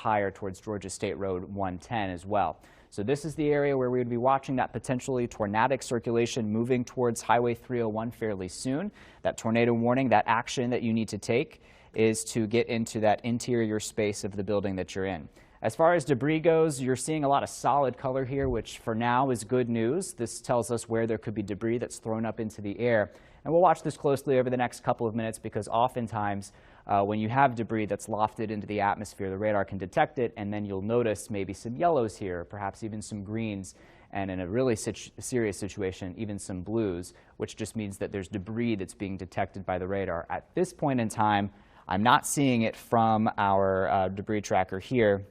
higher towards Georgia State Road 110 as well. So this is the area where we would be watching that potentially tornadic circulation moving towards Highway 301 fairly soon. That tornado warning, that action that you need to take is to get into that interior space of the building that you're in. As far as debris goes, you're seeing a lot of solid color here, which for now is good news. This tells us where there could be debris that's thrown up into the air. And we'll watch this closely over the next couple of minutes because oftentimes when you have debris that's lofted into the atmosphere, the radar can detect it, and then you'll notice maybe some yellows here, perhaps even some greens, and in a really serious situation, even some blues, which just means that there's debris that's being detected by the radar. At this point in time, I'm not seeing it from our debris tracker here.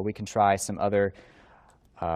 We can try some other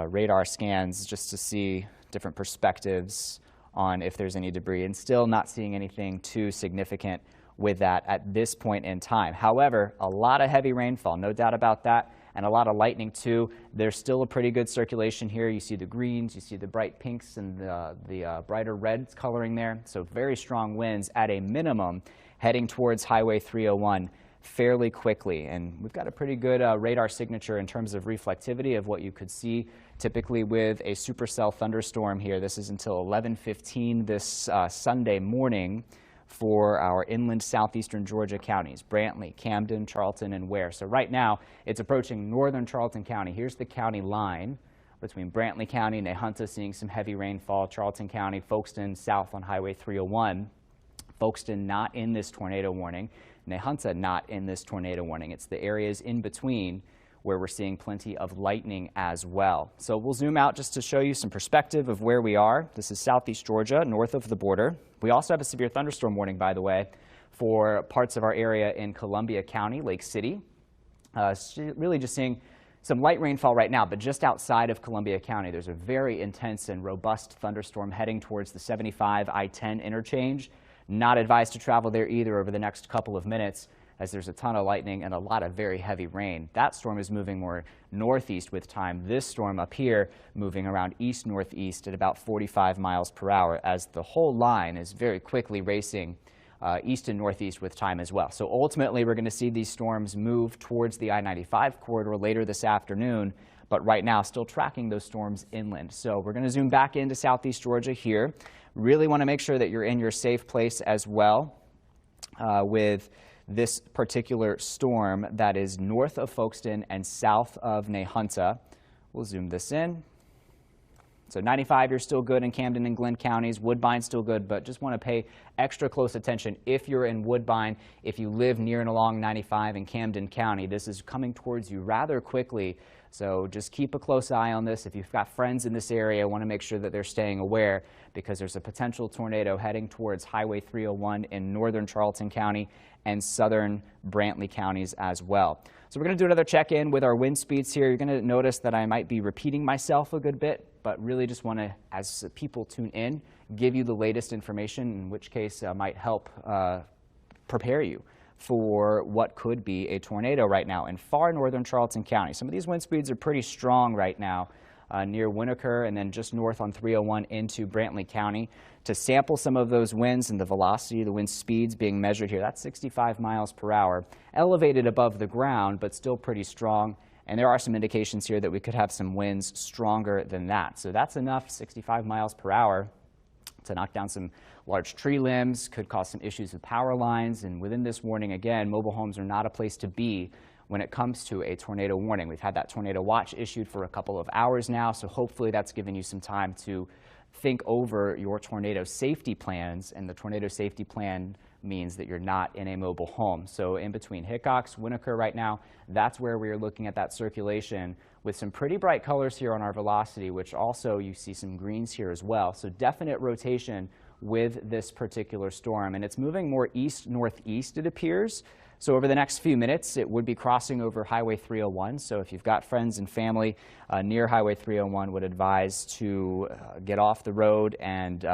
radar scans just to see different perspectives on if there's any debris, and still not seeing anything too significant with that at this point in time. However, a lot of heavy rainfall, no doubt about that, and a lot of lightning too. There's still a pretty good circulation here. You see the greens, you see the bright pinks and the brighter reds coloring there. So very strong winds at a minimum heading towards Highway 301 fairly quickly. And we've got a pretty good radar signature in terms of reflectivity of what you could see typically with a supercell thunderstorm here. This is until 11:15 this Sunday morning for our inland southeastern Georgia counties, Brantley, Camden, Charlton, and Ware. So right now, it's approaching northern Charlton County. Here's the county line between Brantley County and Nahunta, seeing some heavy rainfall. Charlton County, Folkestone, south on Highway 301. Folkestone not in this tornado warning. Nahunta not in this tornado warning. It's the areas in between where we're seeing plenty of lightning as well. So we'll zoom out just to show you some perspective of where we are. This is southeast Georgia, north of the border. We also have a severe thunderstorm warning, by the way, for parts of our area in Columbia County, Lake City. Really just seeing some light rainfall right now, but just outside of Columbia County, there's a very intense and robust thunderstorm heading towards the 75 I-10 interchange. Not advised to travel there either over the next couple of minutes, as there's a ton of lightning and a lot of very heavy rain. That storm is moving more northeast with time. This storm up here moving around east-northeast at about 45 miles per hour, as the whole line is very quickly racing east and northeast with time as well. So ultimately, we're going to see these storms move towards the I-95 corridor later this afternoon, but right now still tracking those storms inland. So we're going to zoom back into southeast Georgia here. Really want to make sure that you're in your safe place as well with this particular storm that is north of Folkestone and south of Nahunta. We'll zoom this in. So 95, you're still good in Camden and Glenn counties. Woodbine still good, but just want to pay extra close attention if you're in Woodbine. If you live near and along 95 in Camden County, this is coming towards you rather quickly. So just keep a close eye on this. If you've got friends in this area, want to make sure that they're staying aware, because there's a potential tornado heading towards Highway 301 in northern Charlton County and southern Brantley counties as well. So we're going to do another check-in with our wind speeds here. You're going to notice that I might be repeating myself a good bit, but really just want to, as people tune in, give you the latest information, in which case might help prepare you for what could be a tornado right now in far northern Charlton County. Some of these wind speeds are pretty strong right now near Winneker and then just north on 301 into Brantley County. To sample some of those winds and the velocity, the wind speeds being measured here, that's 65 miles per hour, elevated above the ground, but still pretty strong. And there are some indications here that we could have some winds stronger than that. So that's enough, 65 miles per hour, to knock down some large tree limbs, could cause some issues with power lines. And within this warning, again, mobile homes are not a place to be when it comes to a tornado warning. We've had that tornado watch issued for a couple of hours now, so hopefully that's given you some time to think over your tornado safety plans. And the tornado safety plan means that you're not in a mobile home. So in between Hickox, Winneker right now, that's where we are looking at that circulation with some pretty bright colors here on our velocity, which also you see some greens here as well. So definite rotation with this particular storm, and it's moving more east-northeast, it appears. So over the next few minutes, it would be crossing over Highway 301. So if you've got friends and family near Highway 301, would advise to get off the road and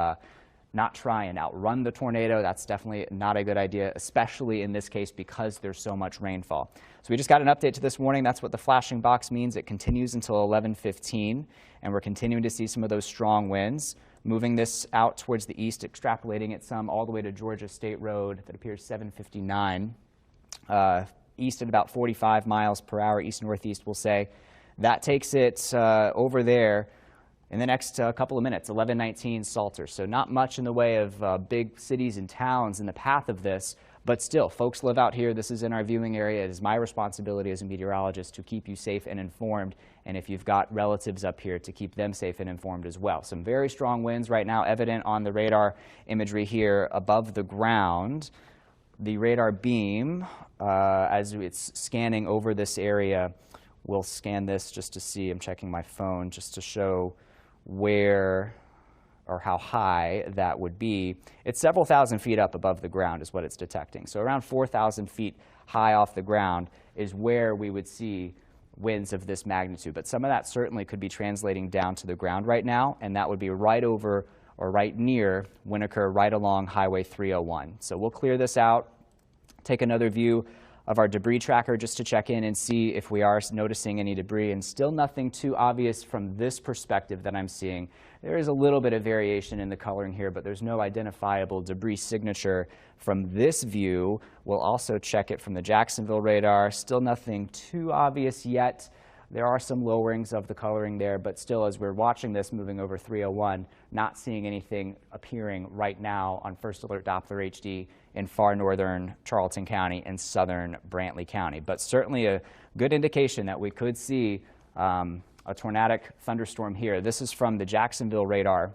not try and outrun the tornado. That's definitely not a good idea, especially in this case because there's so much rainfall. So we just got an update to this morning. That's what the flashing box means. It continues until 11:15, and we're continuing to see some of those strong winds. Moving this out towards the east, extrapolating it some all the way to Georgia State Road. That appears 7:59. east at about 45 miles per hour, east-northeast, we'll say. That takes it over there in the next couple of minutes, 11:19 Salter. So not much in the way of big cities and towns in the path of this, but still, folks live out here. This is in our viewing area. It is my responsibility as a meteorologist to keep you safe and informed, and if you've got relatives up here, to keep them safe and informed as well. Some very strong winds right now evident on the radar imagery here above the ground. The radar beam, as it's scanning over this area, we'll scan this just to see. I'm checking my phone just to show where or how high that would be. It's several thousand feet up above the ground is what it's detecting. So around 4,000 feet high off the ground is where we would see winds of this magnitude. But some of that certainly could be translating down to the ground right now, and that would be right over or right near Winnaker, right along Highway 301. So we'll clear this out, take another view of our debris tracker just to check in and see if we are noticing any debris, and still nothing too obvious from this perspective that I'm seeing. There is a little bit of variation in the coloring here, but there's no identifiable debris signature from this view. We'll also check it from the Jacksonville radar. Still nothing too obvious yet. There are some lowerings of the coloring there, but still, as we're watching this moving over 301, not seeing anything appearing right now on First Alert Doppler HD in far northern Charlton County and southern Brantley County. But certainly a good indication that we could see a tornadic thunderstorm here. This is from the Jacksonville radar.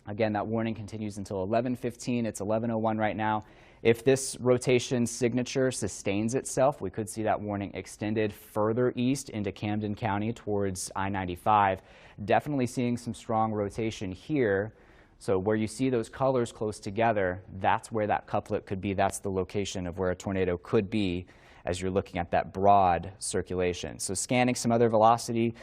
Again, that warning continues until 11:15. It's 11:01 right now. If this rotation signature sustains itself, we could see that warning extended further east into Camden County towards I-95. Definitely seeing some strong rotation here. So where you see those colors close together, that's where that couplet could be. That's the location of where a tornado could be as you're looking at that broad circulation. So scanning some other velocities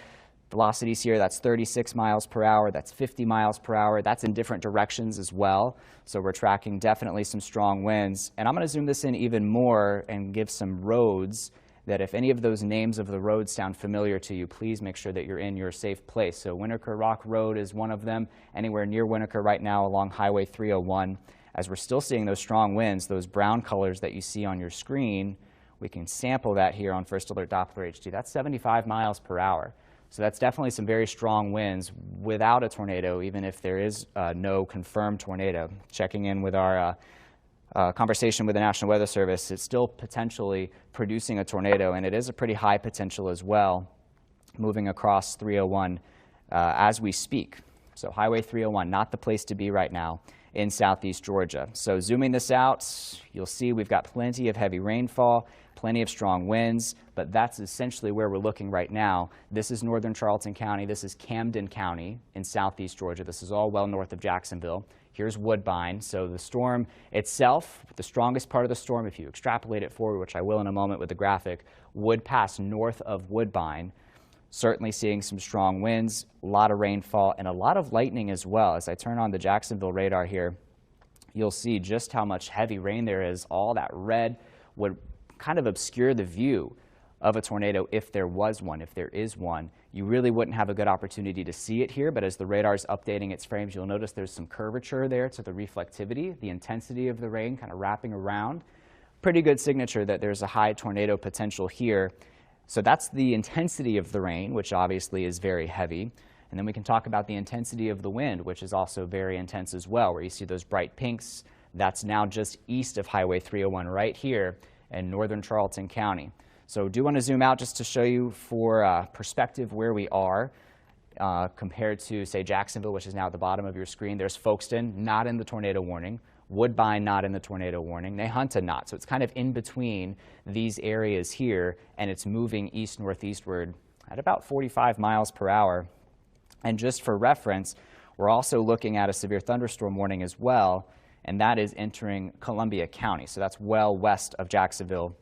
here, that's 36 miles per hour, that's 50 miles per hour. That's in different directions as well. So we're tracking definitely some strong winds. And I'm going to zoom this in even more and give some roads that if any of those names of the roads sound familiar to you, please make sure that you're in your safe place. So Winnaker Rock Road is one of them, anywhere near Winnaker right now along Highway 301. As we're still seeing those strong winds, those brown colors that you see on your screen, we can sample that here on First Alert Doppler HD. That's 75 miles per hour. So that's definitely some very strong winds without a tornado, even if there is no confirmed tornado. Checking in with our conversation with the National Weather Service, it's still potentially producing a tornado, and it is a pretty high potential as well, moving across 301 as we speak. So Highway 301, not the place to be right now in southeast Georgia. So zooming this out, you'll see we've got plenty of heavy rainfall, plenty of strong winds, but that's essentially where we're looking right now. This is northern Charlton County. This is Camden County in southeast Georgia. This is all well north of Jacksonville. Here's Woodbine. So the storm itself, the strongest part of the storm, if you extrapolate it forward, which I will in a moment with the graphic, would pass north of Woodbine. Certainly seeing some strong winds, a lot of rainfall, and a lot of lightning as well. As I turn on the Jacksonville radar here, you'll see just how much heavy rain there is. All that red would kind of obscure the view of a tornado if there was one, if there is one. You really wouldn't have a good opportunity to see it here, but as the radar is updating its frames, you'll notice there's some curvature there to the reflectivity, the intensity of the rain kind of wrapping around. Pretty good signature that there's a high tornado potential here. So that's the intensity of the rain, which obviously is very heavy. And then we can talk about the intensity of the wind, which is also very intense as well, where you see those bright pinks. That's now just east of Highway 301 right here in northern Charlton County. So do want to zoom out just to show you for perspective where we are compared to, say, Jacksonville, which is now at the bottom of your screen. There's Folkestone, not in the tornado warning. Woodbine, not in the tornado warning. Nahunta, not. So it's kind of in between these areas here, and it's moving east-northeastward at about 45 miles per hour. And just for reference, we're also looking at a severe thunderstorm warning as well, and that is entering Columbia County. So that's well west of Jacksonville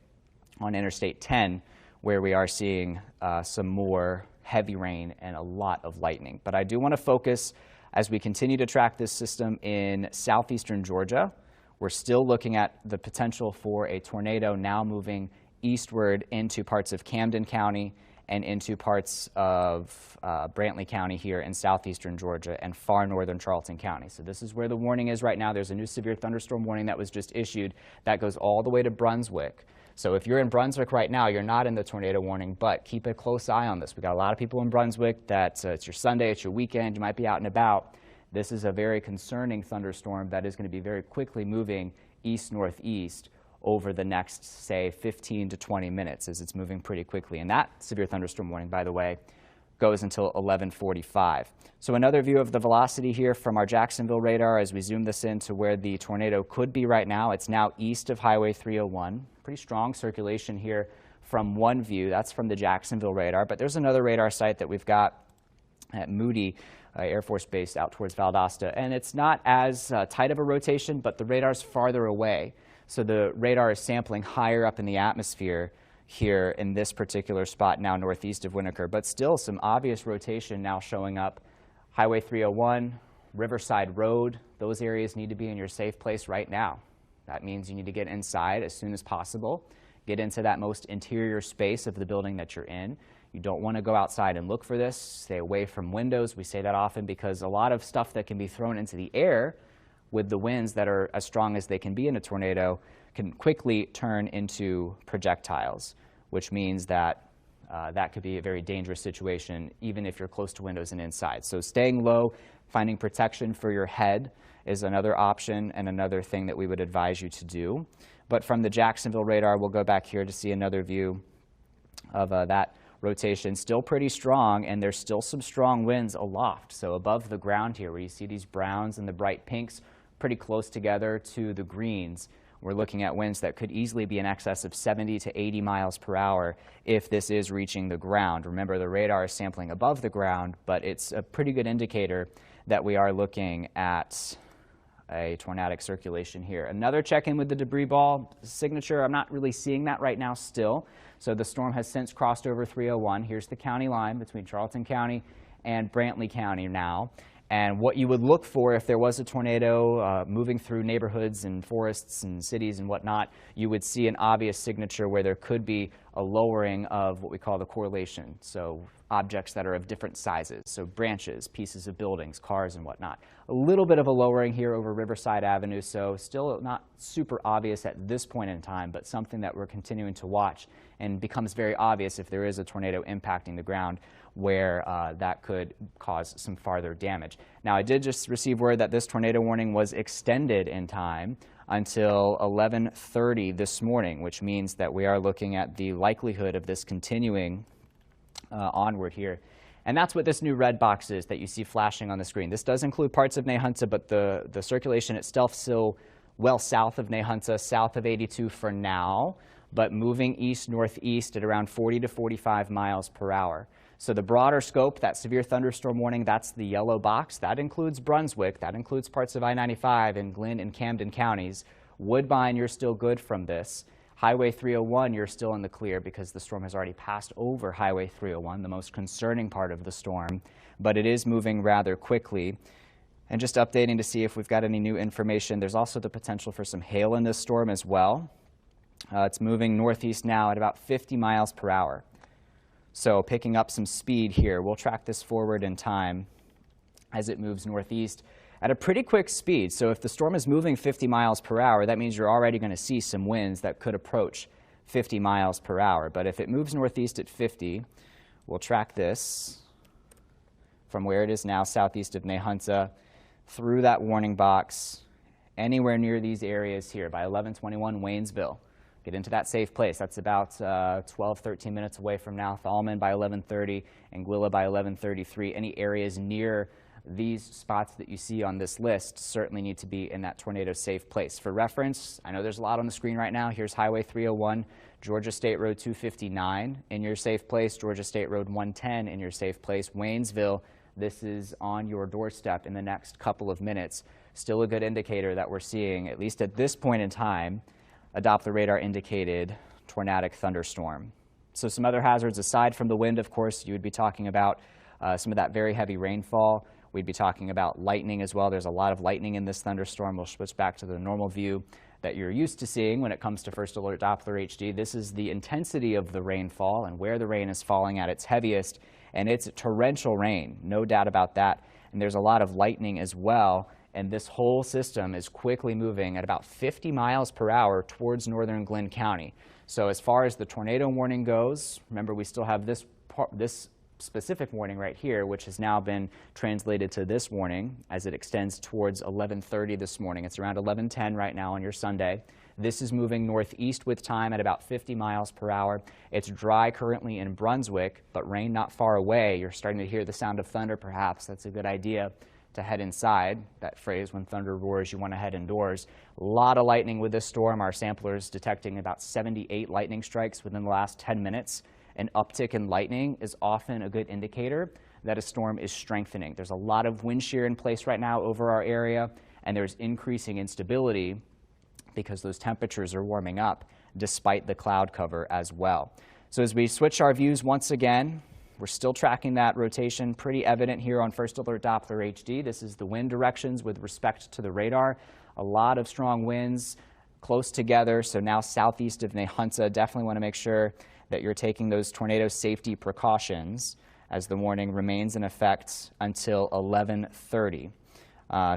on Interstate 10, where we are seeing some more heavy rain and a lot of lightning. But I do want to focus as we continue to track this system in southeastern Georgia. We're still looking at the potential for a tornado now moving eastward into parts of Camden County and into parts of Brantley County here in southeastern Georgia and far northern Charlton County. So this is where the warning is right now. There's a new severe thunderstorm warning that was just issued that goes all the way to Brunswick. So if you're in Brunswick right now, you're not in the tornado warning, but keep a close eye on this. We got a lot of people in Brunswick that it's your Sunday, it's your weekend, you might be out and about. This is a very concerning thunderstorm that is going to be very quickly moving east-northeast over the next, say, 15 to 20 minutes as it's moving pretty quickly. And that severe thunderstorm warning, by the way, goes until 11:45. So another view of the velocity here from our Jacksonville radar as we zoom this in to where the tornado could be right now. It's now east of Highway 301. Pretty strong circulation here from one view. That's from the Jacksonville radar. But there's another radar site that we've got at Moody Air Force Base out towards Valdosta. And it's not as tight of a rotation, but the radar's farther away. So the radar is sampling higher up in the atmosphere here in this particular spot now northeast of Winnaker, but still some obvious rotation now showing up. Highway 301, Riverside Road, those areas need to be in your safe place right now. That means you need to get inside as soon as possible, get into that most interior space of the building that you're in. You don't want to go outside and look for this. Stay away from windows. We say that often because a lot of stuff that can be thrown into the air with the winds that are as strong as they can be in a tornado can quickly turn into projectiles, which means that that could be a very dangerous situation even if you're close to windows and inside. So staying low, finding protection for your head is another option and another thing that we would advise you to do. But from the Jacksonville radar, we'll go back here to see another view of that rotation. Still pretty strong, and there's still some strong winds aloft. So above the ground here, where you see these browns and the bright pinks pretty close together to the greens, we're looking at winds that could easily be in excess of 70 to 80 miles per hour if this is reaching the ground. Remember, the radar is sampling above the ground, but it's a pretty good indicator that we are looking at a tornadic circulation here. Another check-in with the debris ball signature. I'm not really seeing that right now still. So the storm has since crossed over 301. Here's the county line between Charlton County and Brantley County now. And what you would look for if there was a tornado moving through neighborhoods and forests and cities and whatnot, you would see an obvious signature where there could be a lowering of what we call the correlation. So objects that are of different sizes, so branches, pieces of buildings, cars and whatnot. A little bit of a lowering here over Riverside Avenue, so still not super obvious at this point in time, but something that we're continuing to watch and becomes very obvious if there is a tornado impacting the ground where that could cause some farther damage. Now, I did just receive word that this tornado warning was extended in time until 11:30 this morning, which means that we are looking at the likelihood of this continuing onward here. And that's what this new red box is that you see flashing on the screen. This does include parts of Nahunta, but the circulation itself still well south of Nahunta, south of 82 for now, but moving east-northeast at around 40 to 45 miles per hour. So the broader scope, that severe thunderstorm warning, that's the yellow box. That includes Brunswick. That includes parts of I-95 in Glynn and Camden counties. Woodbine, you're still good from this. Highway 301, you're still in the clear because the storm has already passed over Highway 301, the most concerning part of the storm, but it is moving rather quickly. And just updating to see if we've got any new information. There's also the potential for some hail in this storm as well. It's moving northeast now at about 50 miles per hour. So picking up some speed here. We'll track this forward in time as it moves northeast at a pretty quick speed. So if the storm is moving 50 miles per hour, that means you're already going to see some winds that could approach 50 miles per hour. But if it moves northeast at 50, we'll track this from where it is now, southeast of Nahunta, through that warning box, anywhere near these areas here by 1121 Waynesville. Get into that safe place. That's about 12, 13 minutes away from now. Thalman by 11:30, Anguilla by 11:33. Any areas near these spots that you see on this list certainly need to be in that tornado safe place. For reference, I know there's a lot on the screen right now. Here's Highway 301, Georgia State Road 259 in your safe place, Georgia State Road 110 in your safe place, Waynesville. This is on your doorstep in the next couple of minutes. Still a good indicator that we're seeing, at least at this point in time, a Doppler radar indicated tornadic thunderstorm. So some other hazards aside from the wind, of course, you would be talking about some of that very heavy rainfall. We'd be talking about lightning as well. There's a lot of lightning in this thunderstorm. We'll switch back to the normal view that you're used to seeing when it comes to First Alert Doppler HD. This is the intensity of the rainfall and where the rain is falling at its heaviest, and it's torrential rain, no doubt about that. And there's a lot of lightning as well. And this whole system is quickly moving at about 50 miles per hour towards northern Glynn County. So as far as the tornado warning goes, remember we still have this specific warning right here, which has now been translated to this warning as it extends towards 11:30 this morning. It's around 11:10 right now on your Sunday. This is moving northeast with time at about 50 miles per hour. It's dry currently in Brunswick, but rain not far away. You're starting to hear the sound of thunder perhaps. That's a good idea to head inside. That phrase, when thunder roars, you want to head indoors. A lot of lightning with this storm. Our sampler is detecting about 78 lightning strikes within the last 10 minutes. An uptick in lightning is often a good indicator that a storm is strengthening. There's a lot of wind shear in place right now over our area, and there's increasing instability because those temperatures are warming up despite the cloud cover as well. So as we switch our views once again, we're still tracking that rotation, pretty evident here on First Alert Doppler HD. This is the wind directions with respect to the radar. A lot of strong winds close together, so now southeast of Nehunta. Definitely want to make sure that you're taking those tornado safety precautions as the warning remains in effect until 11:30.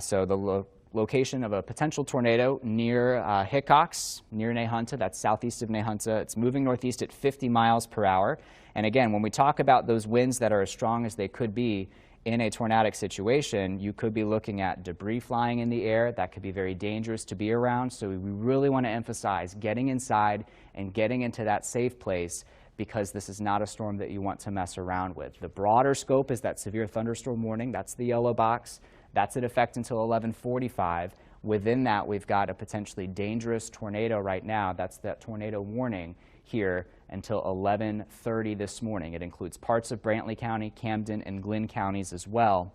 So the location of a potential tornado near Hickox, near Nehunta, that's southeast of Nehunta. It's moving northeast at 50 miles per hour. And again, when we talk about those winds that are as strong as they could be in a tornadic situation, you could be looking at debris flying in the air. That could be very dangerous to be around. So we really want to emphasize getting inside and getting into that safe place, because this is not a storm that you want to mess around with. The broader scope is that severe thunderstorm warning. That's the yellow box. That's in effect until 11:45. Within that, we've got a potentially dangerous tornado right now. That's that tornado warning here until 11:30 this morning. It includes parts of Brantley County, Camden, and Glynn counties as well.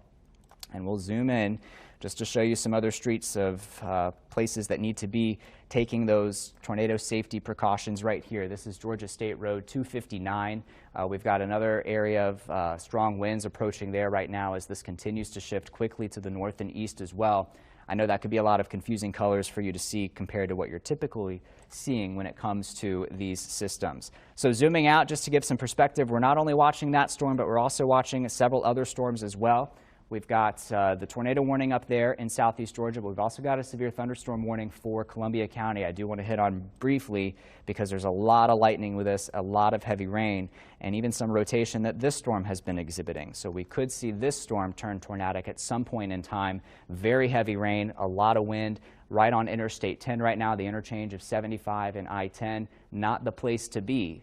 And we'll zoom in just to show you some other streets of places that need to be taking those tornado safety precautions right here. This is Georgia State Road 259. We've got another area of strong winds approaching there right now as this continues to shift quickly to the north and east as well. I know that could be a lot of confusing colors for you to see compared to what you're typically seeing when it comes to these systems. So zooming out, just to give some perspective, we're not only watching that storm, but we're also watching several other storms as well. We've got the tornado warning up there in southeast Georgia, but we've also got a severe thunderstorm warning for Columbia County. I do want to hit on briefly because there's a lot of lightning with this, a lot of heavy rain, and even some rotation that this storm has been exhibiting. So we could see this storm turn tornadic at some point in time. Very heavy rain, a lot of wind right on Interstate 10 right now, the interchange of 75 and I-10. Not the place to be.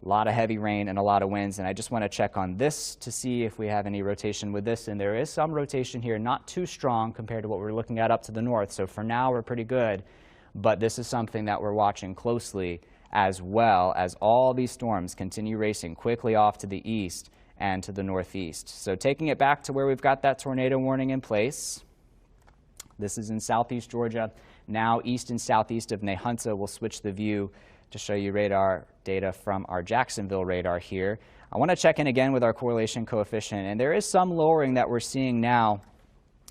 A lot of heavy rain and a lot of winds, and I just want to check on this to see if we have any rotation with this, and there is some rotation here, not too strong compared to what we're looking at up to the north, so for now we're pretty good, but this is something that we're watching closely as well as all these storms continue racing quickly off to the east and to the northeast. So taking it back to where we've got that tornado warning in place, this is in southeast Georgia, now east and southeast of Nehunta. We'll switch the view to show you radar data from our Jacksonville radar here. I want to check in again with our correlation coefficient, and there is some lowering that we're seeing now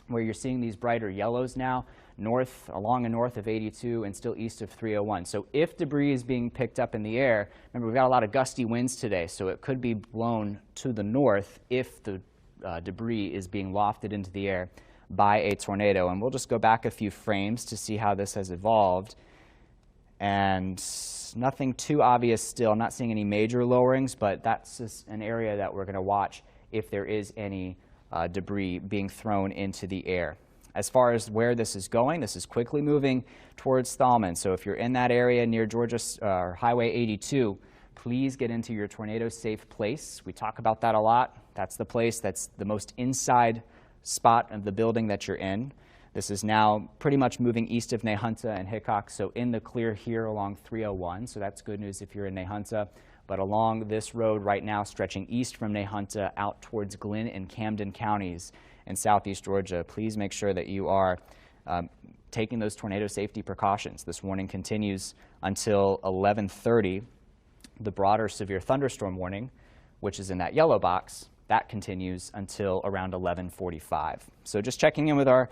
where you're seeing these brighter yellows now, north, along and north of 82 and still east of 301. So if debris is being picked up in the air, remember we've got a lot of gusty winds today, so it could be blown to the north if the debris is being wafted into the air by a tornado. And we'll just go back a few frames to see how this has evolved. And nothing too obvious still. I'm not seeing any major lowerings, but that's just an area that we're going to watch if there is any debris being thrown into the air. As far as where this is going, this is quickly moving towards Thalman. So if you're in that area near Georgia Highway 82, please get into your tornado safe place. We talk about that a lot. That's the place that's the most inside spot of the building that you're in. This is now pretty much moving east of Nehunta and Hickox, so in the clear here along 301, so that's good news if you're in Nehunta. But along this road right now, stretching east from Nehunta out towards Glynn and Camden counties in southeast Georgia, please make sure that you are taking those tornado safety precautions. This warning continues until 11:30. The broader severe thunderstorm warning, which is in that yellow box, that continues until around 11:45. So just checking in with our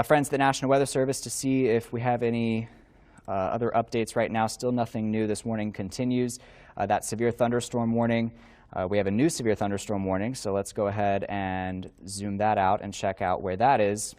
friends at the National Weather Service to see if we have any other updates right now. Still nothing new. This warning continues. That severe thunderstorm warning, we have a new severe thunderstorm warning, so let's go ahead and zoom that out and check out where that is.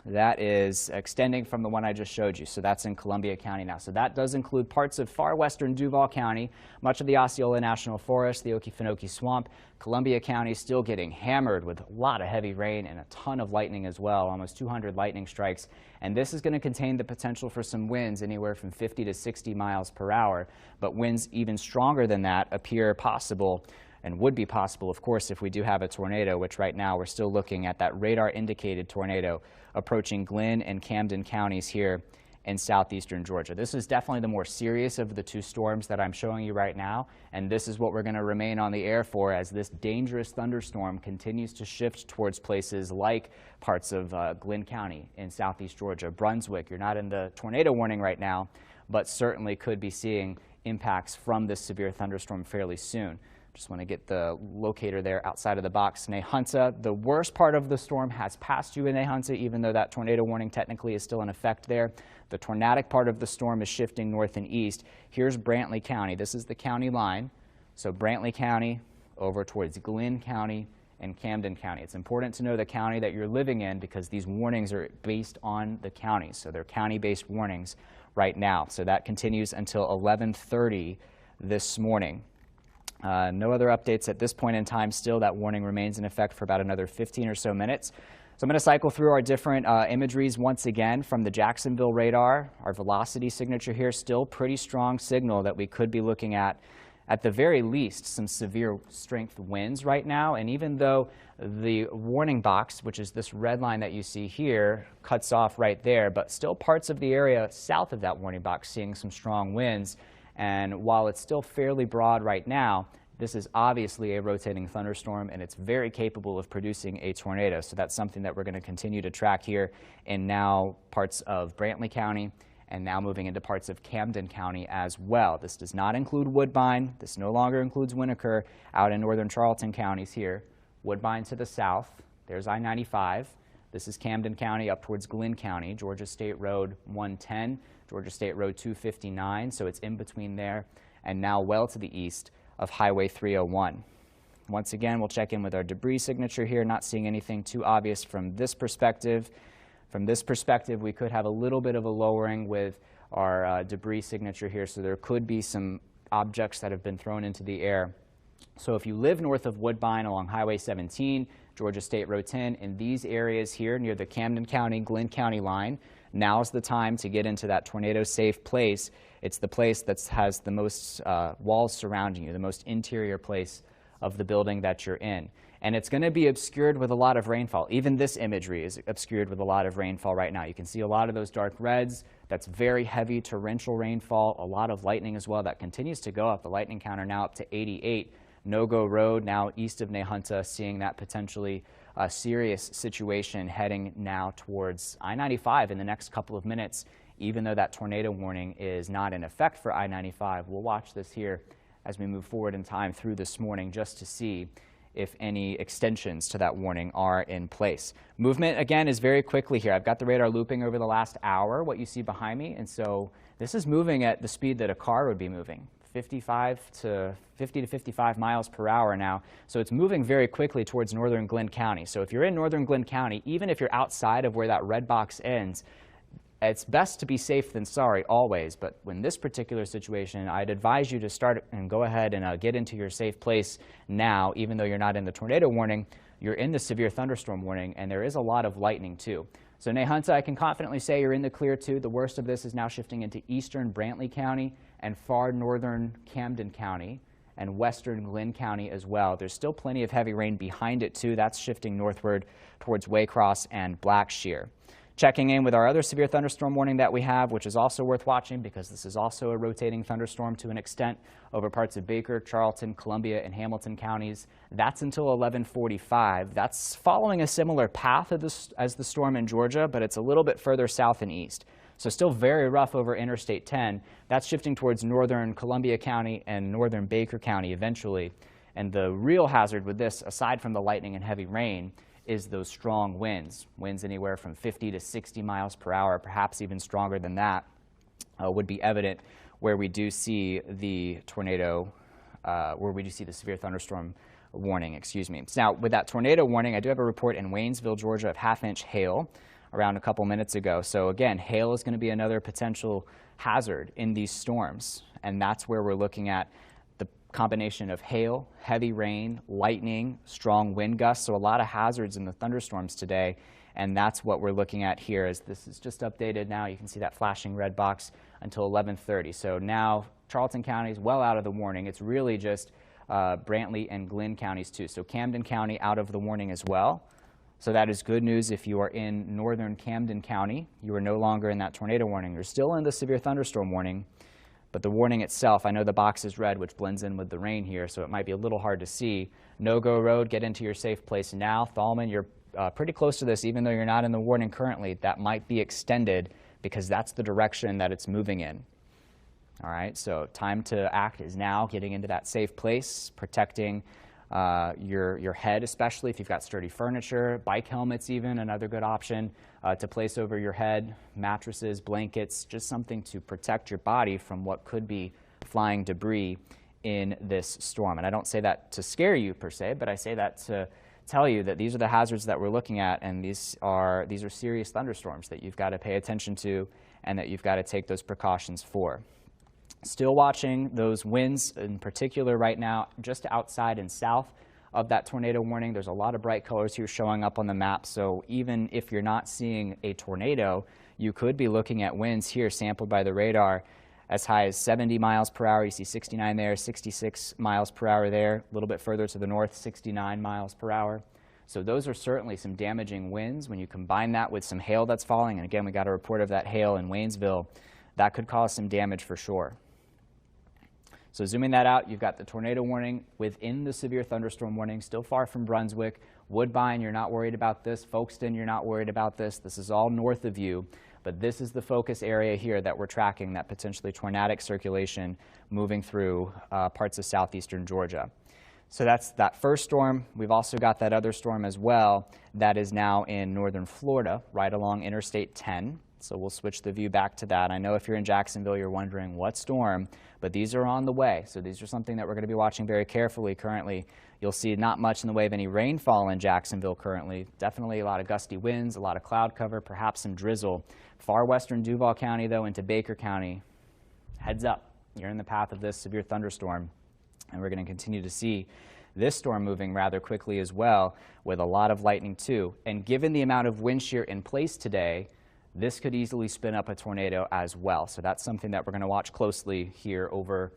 That is extending from the one I just showed you. So that's in Columbia County now. So that does include parts of far western Duval County, much of the Osceola National Forest, the Okefenokee Swamp. Columbia County still getting hammered with a lot of heavy rain and a ton of lightning as well, almost 200 lightning strikes. And this is going to contain the potential for some winds anywhere from 50 to 60 miles per hour. But winds even stronger than that appear possible, and would be possible, of course, if we do have a tornado, which right now we're still looking at that radar-indicated tornado approaching Glynn and Camden counties here in southeastern Georgia. This is definitely the more serious of the two storms that I'm showing you right now, and this is what we're going to remain on the air for as this dangerous thunderstorm continues to shift towards places like parts of Glynn County in southeast Georgia, Brunswick. You're not in the tornado warning right now, but certainly could be seeing impacts from this severe thunderstorm fairly soon. Just want to get the locator there outside of the box. Nahunta, the worst part of the storm has passed you in Nahunta, even though that tornado warning technically is still in effect there. The tornadic part of the storm is shifting north and east. Here's Brantley County. This is the county line. So Brantley County over towards Glynn County and Camden County. It's important to know the county that you're living in because these warnings are based on the county. So they're county-based warnings right now. So that continues until 11:30 this morning. No other updates at this point in time. Still, that warning remains in effect for about another 15 or so minutes. So I'm going to cycle through our different imageries once again from the Jacksonville radar. Our velocity signature here, still pretty strong signal that we could be looking at the very least, some severe strength winds right now. And even though the warning box, which is this red line that you see here, cuts off right there, but still parts of the area south of that warning box seeing some strong winds. And while it's still fairly broad right now, this is obviously a rotating thunderstorm, and it's very capable of producing a tornado. So that's something that we're going to continue to track here in now parts of Brantley County and now moving into parts of Camden County as well. This does not include Woodbine. This no longer includes Winneker out in northern Charlton counties here. Woodbine to the south. There's I-95. This is Camden County up towards Glynn County, Georgia State Road 110. Georgia State Road 259, so it's in between there, and now well to the east of Highway 301. Once again, we'll check in with our debris signature here, not seeing anything too obvious from this perspective. From this perspective, we could have a little bit of a lowering with our debris signature here, so there could be some objects that have been thrown into the air. So if you live north of Woodbine along Highway 17, Georgia State Road 10, in these areas here near the Camden County, Glynn County line, now's the time to get into that tornado-safe place. It's the place that has the most walls surrounding you, the most interior place of the building that you're in. And it's going to be obscured with a lot of rainfall. Even this imagery is obscured with a lot of rainfall right now. You can see a lot of those dark reds. That's very heavy torrential rainfall, a lot of lightning as well. That continues to go up. The lightning counter now up to 88. No-Go Road now east of Nahunta, seeing that potentially serious situation heading now towards I-95 in the next couple of minutes, even though that tornado warning is not in effect for I-95. We'll watch this here as we move forward in time through this morning just to see if any extensions to that warning are in place. Movement, again, is very quickly here. I've got the radar looping over the last hour, what you see behind me, and so this is moving at the speed that a car would be moving. 50 to 55 miles per hour now. So it's moving very quickly towards northern Glynn County. So if you're in northern Glynn County, even if you're outside of where that red box ends, it's best to be safe than sorry always. But in this particular situation, I'd advise you to start and go ahead and get into your safe place now, even though you're not in the tornado warning. You're in the severe thunderstorm warning, and there is a lot of lightning too. So Nahunta, I can confidently say you're in the clear too. The worst of this is now shifting into eastern Brantley County and far northern Camden County and western Glynn County as well. There's still plenty of heavy rain behind it too. That's shifting northward towards Waycross and Blackshear. Checking in with our other severe thunderstorm warning that we have, which is also worth watching because this is also a rotating thunderstorm to an extent over parts of Baker, Charlton, Columbia, and Hamilton counties. That's until 11:45. That's following a similar path as the storm in Georgia, but it's a little bit further south and east. So still very rough over Interstate 10. That's shifting towards northern Columbia County and northern Baker County eventually. And the real hazard with this, aside from the lightning and heavy rain, is those strong winds. Winds anywhere from 50 to 60 miles per hour, perhaps even stronger than that, would be evident where we do see the tornado, where we do see the severe thunderstorm warning, excuse me. Now, with that tornado warning, I do have a report in Waynesville, Georgia of half-inch hail. around a couple minutes ago. So again, hail is going to be another potential hazard in these storms, and that's where we're looking at the combination of hail, heavy rain, lightning, strong wind gusts. So a lot of hazards in the thunderstorms today, and that's what we're looking at here. As this is just updated now, you can see that flashing red box until 11:30. So now Charlton County is well out of the warning. It's really just Brantley and Glynn counties too. So Camden County out of the warning as well. So that is good news if you are in northern Camden County. You are no longer in that tornado warning. You're still in the severe thunderstorm warning, but the warning itself, I know the box is red, which blends in with the rain here, so it might be a little hard to see. No-go road, get into your safe place now. Thalman, you're pretty close to this, even though you're not in the warning currently. That might be extended because that's the direction that it's moving in. All right, so time to act is now, getting into that safe place, protecting your head, especially if you've got sturdy furniture, bike helmets even, another good option to place over your head, mattresses, blankets, just something to protect your body from what could be flying debris in this storm. And I don't say that to scare you per se, but I say that to tell you that these are the hazards that we're looking at, and these are serious thunderstorms that you've got to pay attention to and that you've got to take those precautions for. Still watching those winds in particular right now, just outside and south of that tornado warning. There's a lot of bright colors here showing up on the map, so even if you're not seeing a tornado, you could be looking at winds here sampled by the radar as high as 70 miles per hour. You see 69 there, 66 miles per hour there, a little bit further to the north, 69 miles per hour. So those are certainly some damaging winds. When you combine that with some hail that's falling, and again, we got a report of that hail in Waynesville, that could cause some damage for sure. So zooming that out, you've got the tornado warning within the severe thunderstorm warning, still far from Brunswick. Woodbine, you're not worried about this. Folkestone, you're not worried about this. This is all north of you, but this is the focus area here that we're tracking, that potentially tornadic circulation moving through parts of southeastern Georgia. So that's that first storm. We've also got that other storm as well that is now in northern Florida, right along Interstate 10. So we'll switch the view back to that. I know if you're in Jacksonville, you're wondering what storm, but these are on the way. So these are something that we're going to be watching very carefully currently. You'll see not much in the way of any rainfall in Jacksonville currently. Definitely a lot of gusty winds, a lot of cloud cover, perhaps some drizzle. Far western Duval County, though, into Baker County, heads up. You're in the path of this severe thunderstorm, and we're going to continue to see this storm moving rather quickly as well, with a lot of lightning too. And given the amount of wind shear in place today, this could easily spin up a tornado as well. So that's something that we're going to watch closely here over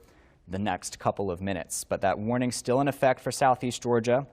the next couple of minutes. But that warning still in effect for southeast Georgia,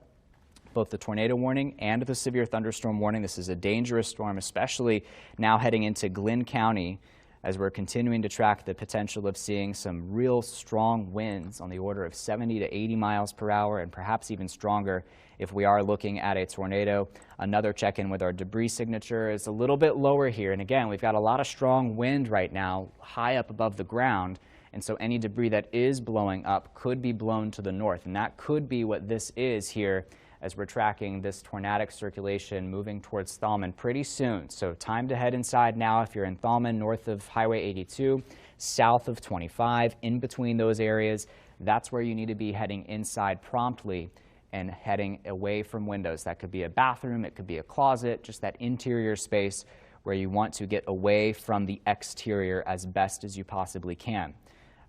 both the tornado warning and the severe thunderstorm warning. This is a dangerous storm, especially now heading into Glynn County, as we're continuing to track the potential of seeing some real strong winds on the order of 70 to 80 miles per hour, and perhaps even stronger if we are looking at a tornado. Another check-in with our debris signature is a little bit lower here. And again, we've got a lot of strong wind right now high up above the ground. And so any debris that is blowing up could be blown to the north. And that could be what this is here as we're tracking this tornadic circulation moving towards Thalman pretty soon. So time to head inside now if you're in Thalman, north of Highway 82, south of 25, in between those areas. That's where you need to be heading inside promptly and heading away from windows. That could be a bathroom, it could be a closet, just that interior space where you want to get away from the exterior as best as you possibly can.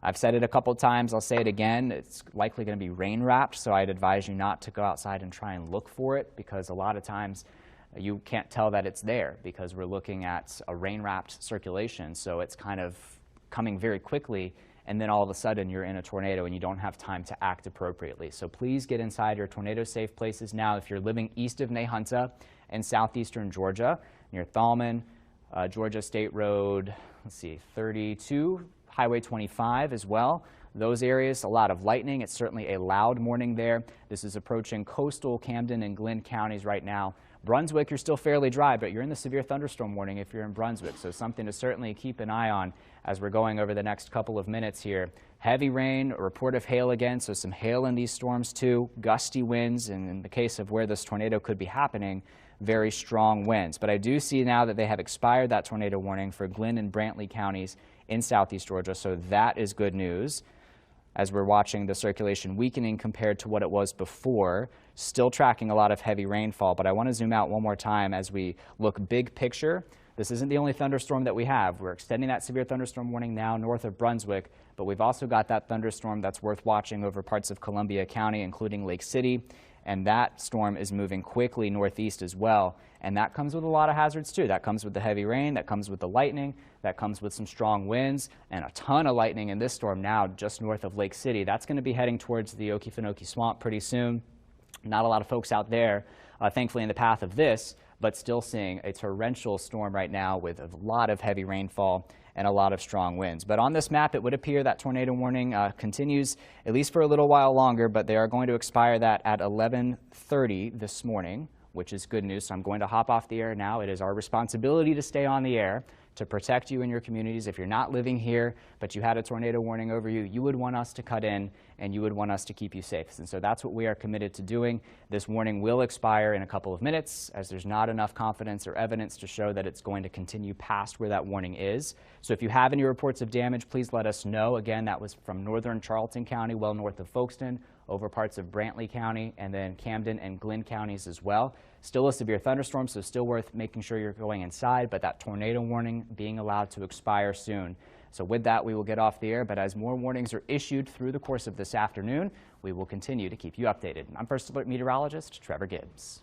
I've said it a couple times, I'll say it again, it's likely going to be rain wrapped, so I'd advise you not to go outside and try and look for it, because a lot of times you can't tell that it's there because we're looking at a rain wrapped circulation, so it's kind of coming very quickly, and then all of a sudden you're in a tornado and you don't have time to act appropriately. So please get inside your tornado safe places now if you're living east of Nahunta in southeastern Georgia, near Thalman, Georgia State Road, 32, Highway 25 as well. Those areas, a lot of lightning. It's certainly a loud morning there. This is approaching coastal Camden and Glynn counties right now. Brunswick, you're still fairly dry, but you're in the severe thunderstorm warning if you're in Brunswick, so something to certainly keep an eye on as we're going over the next couple of minutes here. Heavy rain, a report of hail again, so some hail in these storms too, gusty winds, and in the case of where this tornado could be happening, very strong winds. But I do see now that they have expired that tornado warning for Glynn and Brantley counties in southeast Georgia, so that is good news. as we're watching the circulation weakening compared to what it was before. Still tracking a lot of heavy rainfall, but I want to zoom out one more time as we look big picture. This isn't the only thunderstorm that we have. We're extending that severe thunderstorm warning now north of Brunswick, but we've also got that thunderstorm that's worth watching over parts of Columbia County, including Lake City. And that storm is moving quickly northeast as well. And that comes with a lot of hazards too. That comes with the heavy rain, that comes with the lightning, that comes with some strong winds, and a ton of lightning in this storm now just north of Lake City. That's going to be heading towards the Okefenokee Swamp pretty soon. Not a lot of folks out there, thankfully, in the path of this, but still seeing a torrential storm right now with a lot of heavy rainfall and a lot of strong winds. But on this map, it would appear that tornado warning continues at least for a little while longer, but they are going to expire that at 11:30 this morning, which is good news. So I'm going to hop off the air now. It is our responsibility to stay on the air to protect you and your communities. If you're not living here, but you had a tornado warning over you, you would want us to cut in and you would want us to keep you safe. And so that's what we are committed to doing. This warning will expire in a couple of minutes as there's not enough confidence or evidence to show that it's going to continue past where that warning is. So if you have any reports of damage, please let us know. Again, that was from northern Charlton County, well north of Folkestone, over parts of Brantley County, and then Camden and Glynn counties as well. Still a severe thunderstorm, so still worth making sure you're going inside, but that tornado warning being allowed to expire soon. So with that, we will get off the air, but as more warnings are issued through the course of this afternoon, we will continue to keep you updated. I'm First Alert Meteorologist Trevor Gibbs.